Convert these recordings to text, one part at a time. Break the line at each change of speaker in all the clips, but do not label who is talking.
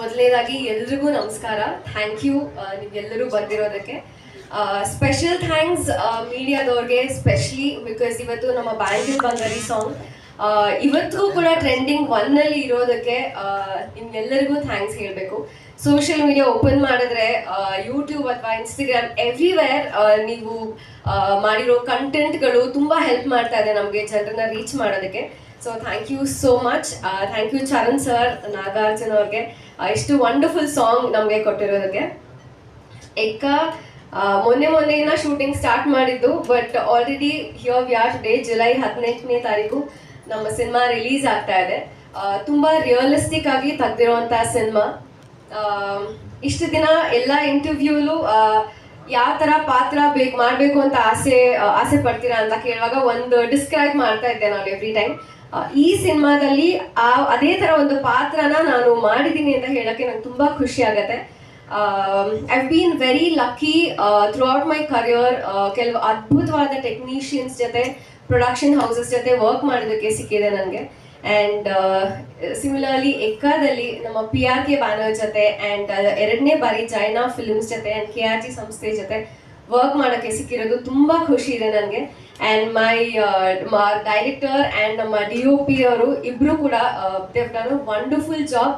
ಮೊದಲನೇದಾಗಿ ಎಲ್ರಿಗೂ ನಮಸ್ಕಾರ. ಥ್ಯಾಂಕ್ ಯು ನೀವೆಲ್ಲರೂ ಬಂದಿರೋದಕ್ಕೆ. ಸ್ಪೆಷಲ್ ಥ್ಯಾಂಕ್ಸ್ ಮೀಡಿಯಾದವ್ರಿಗೆ, ಸ್ಪೆಷಲಿ ಬಿಕಾಸ್ ಇವತ್ತು ನಮ್ಮ ಬ್ಯಾಂಕಿಂಗ್ ಬಂಗಾರಿ ಸಾಂಗ್ ಇವತ್ತು ಕೂಡ ಟ್ರೆಂಡಿಂಗ್ ಒನ್ನಲ್ಲಿ ಇರೋದಕ್ಕೆ ನಿಮ್ಗೆಲ್ಲರಿಗೂ ಥ್ಯಾಂಕ್ಸ್ ಹೇಳಬೇಕು. ಸೋಷಿಯಲ್ ಮೀಡಿಯಾ ಓಪನ್ ಮಾಡಿದ್ರೆ ಯೂಟ್ಯೂಬ್ ಅಥವಾ ಇನ್ಸ್ಟಾಗ್ರಾಮ್ ಎವ್ರಿವೇರ್ ನೀವು ಮಾಡಿರೋ ಕಂಟೆಂಟ್ಗಳು ತುಂಬ ಹೆಲ್ಪ್ ಮಾಡ್ತಾ ಇದೆ ನಮಗೆ ಜನರನ್ನ ರೀಚ್ ಮಾಡೋದಕ್ಕೆ. So thank you so much. Thank you Charan sir, Nagarjun ಅವ್ರಿಗೆ ಇಷ್ಟು ವಂಡರ್ಫುಲ್ ಸಾಂಗ್ ನಮಗೆ ಕೊಟ್ಟಿರೋದಕ್ಕೆ. ಎಕ್ಕ ಮೊನ್ನೆಯಿಂದ ಶೂಟಿಂಗ್ ಸ್ಟಾರ್ಟ್ ಮಾಡಿದ್ದು, but already here we are today. July 18ನೇ ತಾರೀಕು ನಮ್ಮ ಸಿನಿಮಾ ರಿಲೀಸ್ ಆಗ್ತಾ ಇದೆ. ತುಂಬ ರಿಯಲಿಸ್ಟಿಕ್ ಆಗಿ ತೆಗ್ದಿರೋಂಥ ಸಿನಿಮಾ. ಇಷ್ಟು ದಿನ ಎಲ್ಲ ಇಂಟರ್ವ್ಯೂಲು ಯಾವ ಥರ ಪಾತ್ರ ಮಾಡಬೇಕು ಅಂತ ಆಸೆ ಪಡ್ತೀರಾ ಅಂತ ಕೇಳುವಾಗ ಒಂದು ಡಿಸ್ಕ್ರೈಬ್ ಮಾಡ್ತಾ ಇದ್ದೆ ನಾನು ಎವ್ರಿ ಟೈಮ್. ಈ ಸಿನಿಮಾದಲ್ಲಿ ಅದೇ ಥರ ಒಂದು ಪಾತ್ರನ ನಾನು ಮಾಡಿದ್ದೀನಿ ಅಂತ ಹೇಳೋಕ್ಕೆ ನಂಗೆ ತುಂಬ ಖುಷಿ ಆಗುತ್ತೆ. I been very lucky through out my career. ಕೆಲವು ಅದ್ಭುತವಾದ ಟೆಕ್ನಿಷಿಯನ್ಸ್ ಜೊತೆ, ಪ್ರೊಡಕ್ಷನ್ ಹೌಸಸ್ ಜೊತೆ ವರ್ಕ್ ಮಾಡೋದಕ್ಕೆ ಸಿಕ್ಕಿದೆ ನನಗೆ. ಆ್ಯಂಡ್ ಸಿಮಿಲರ್ಲಿ ಎಕ್ಕಾದಲ್ಲಿ ನಮ್ಮ PRK ಬ್ಯಾನರ್ ಜೊತೆ ಆ್ಯಂಡ್ 2ನೇ ಬಾರಿ ಜೈನಾ ಫಿಲ್ಮ್ಸ್ ಜೊತೆ ಆ್ಯಂಡ್ KRG ಸಂಸ್ಥೆ ಜೊತೆ ವರ್ಕ್ ಮಾಡೋಕ್ಕೆ ಸಿಕ್ಕಿರೋದು ತುಂಬ ಖುಷಿ ಇದೆ ನನಗೆ. ಆ್ಯಂಡ್ ಮೈ ಡೈರೆಕ್ಟರ್ ಆ್ಯಂಡ್ ನಮ್ಮ DOP ಅವರು ಇಬ್ಬರು ಕೂಡ they've done a wonderful job.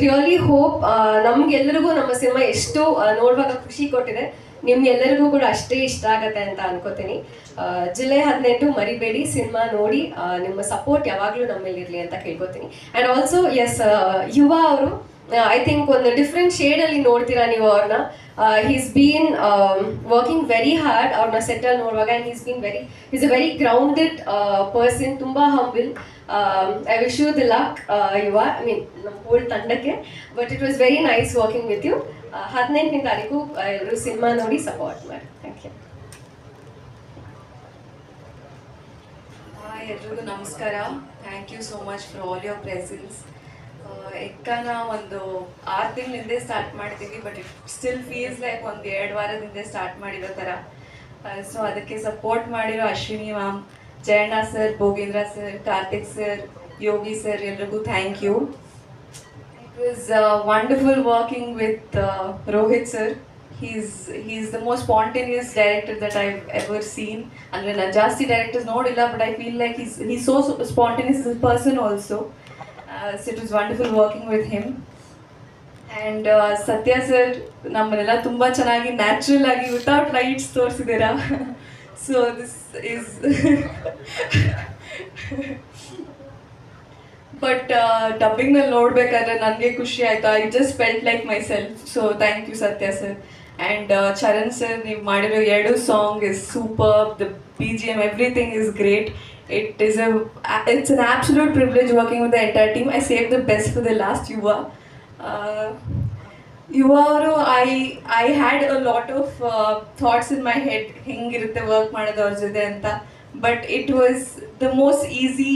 Really hope ನಮ್ಗೆಲ್ಲರಿಗೂ ನಮ್ಮ ಸಿನಿಮಾ ಎಷ್ಟು ನೋಡುವಾಗ ಖುಷಿ ಕೊಟ್ಟಿದೆ, ನಿಮ್ಗೆಲ್ಲರಿಗೂ ಕೂಡ ಅಷ್ಟೇ ಇಷ್ಟ ಆಗತ್ತೆ ಅಂತ ಅನ್ಕೋತೀನಿ. ಜುಲೈ 18 ಮರಿಬೇಡಿ, ಸಿನಿಮಾ ನೋಡಿ, ನಿಮ್ಮ ಸಪೋರ್ಟ್ ಯಾವಾಗಲೂ ನಮ್ಮಲ್ಲಿರಲಿ ಅಂತ ಕೇಳ್ಕೊತೀನಿ. ಆ್ಯಂಡ್ ಆಲ್ಸೋ ಎಸ್, ಯುವ ಅವರು ಐ ಥಿಂಕ್ ಒಂದು ಡಿಫ್ರೆಂಟ್ ಶೇಡಲ್ಲಿ ನೋಡ್ತೀರಾ ನೀವು ಅವ್ರನ್ನ. he's been working very hard. ಅವ್ರನ್ನ ಸೆಟಲ್ ನೋಡುವಾಗ he's a very grounded person, ತುಂಬ humble. I wish you the luck, ಯುವ, I mean ನಮ್ಮ ಹೋಲ್ ತಂಡಕ್ಕೆ. But it was very nice working with you. 18ನೇ ತಾರೀಕು ಎಲ್ಲರೂ ಸಿನಿಮಾ ನೋಡಿ ಸಪೋರ್ಟ್ ಮಾಡಿ. Thank you.
ಎಲ್ರಿಗೂ ನಮಸ್ಕಾರ. Thank you so much for all your presence. ಎಕ್ಕನ ಒಂದು 6 ತಿಂಗಳಿಂದ ಸ್ಟಾರ್ಟ್ ಮಾಡಿದ್ದೀವಿ, but it still feels like ಒಂದು 2 ವಾರದಿಂದ ಸ್ಟಾರ್ಟ್ ಮಾಡಿರೋ ಥರ. ಸೊ ಅದಕ್ಕೆ ಸಪೋರ್ಟ್ ಮಾಡಿರೋ Ashwini ma'am, Jayanna sir, Bhogendra sir, Karthik sir, Yogi sir, ಎಲ್ರಿಗೂ thank you. It was wonderful working with Rohit sir. He's the most spontaneous director that I've ever seen. ಅಂದರೆ ನಾನು ಜಾಸ್ತಿ ಡೈರೆಕ್ಟರ್ಸ್ ನೋಡಿಲ್ಲ, but I feel like he's so spontaneous as a person also. So it was wonderful working with him. And Satya sir ನಮ್ಮನ್ನೆಲ್ಲ ತುಂಬ ಚೆನ್ನಾಗಿ natural ಆಗಿ without lights ತೋರಿಸಿದ್ದೀರಾ. So this is but ಡಬ್ಬಿಂಗ್ನಲ್ಲಿ ನೋಡಬೇಕಾದ್ರೆ ನನಗೆ ಖುಷಿ ಆಯಿತು. I just felt like myself. So thank you Satya sir. And Charan sir, ನೀವು ಮಾಡಿರೋ 2 song is super. The BGM, everything is great. It's an absolute privilege working with the entire team. I saved the best for the last. Yuva ಅವರು I had a lot of thoughts in my head ಹೆಂಗಿರುತ್ತೆ work ಮಾಡೋದು ಅವ್ರ ಜೊತೆ ಅಂತ. But it was the most easy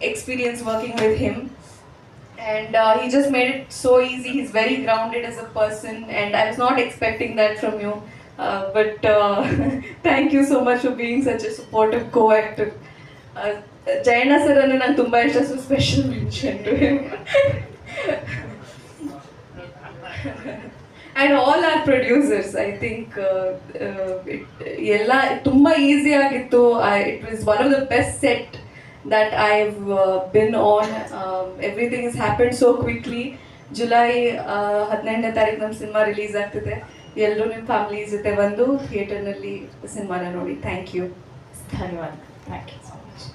experience working with him. And he just made it so easy. He's very grounded as a person, and I was not expecting that from you. But thank you so much for being such a supportive co-actor. Jayana sir annu nan tumba ishta, so special mention to him. And all our producers, I think ella tumba easy agittu. It was one of the best set that I've been on. Everything has happened so quickly. July 18ನೇ ತಾರೀಕು ನಮ್ಮ cinema release ಆಗ್ತಿದೆ. ಎಲ್ಲರೂ ನಿಮ್ಮ family ಜೊತೆ ಬಂದು ಥಿಯೇಟರ್ನಲ್ಲಿ ಸಿನಿಮಾನ ನೋಡಿ. Thank you.
ಧನ್ಯವಾದ. Thank you so much.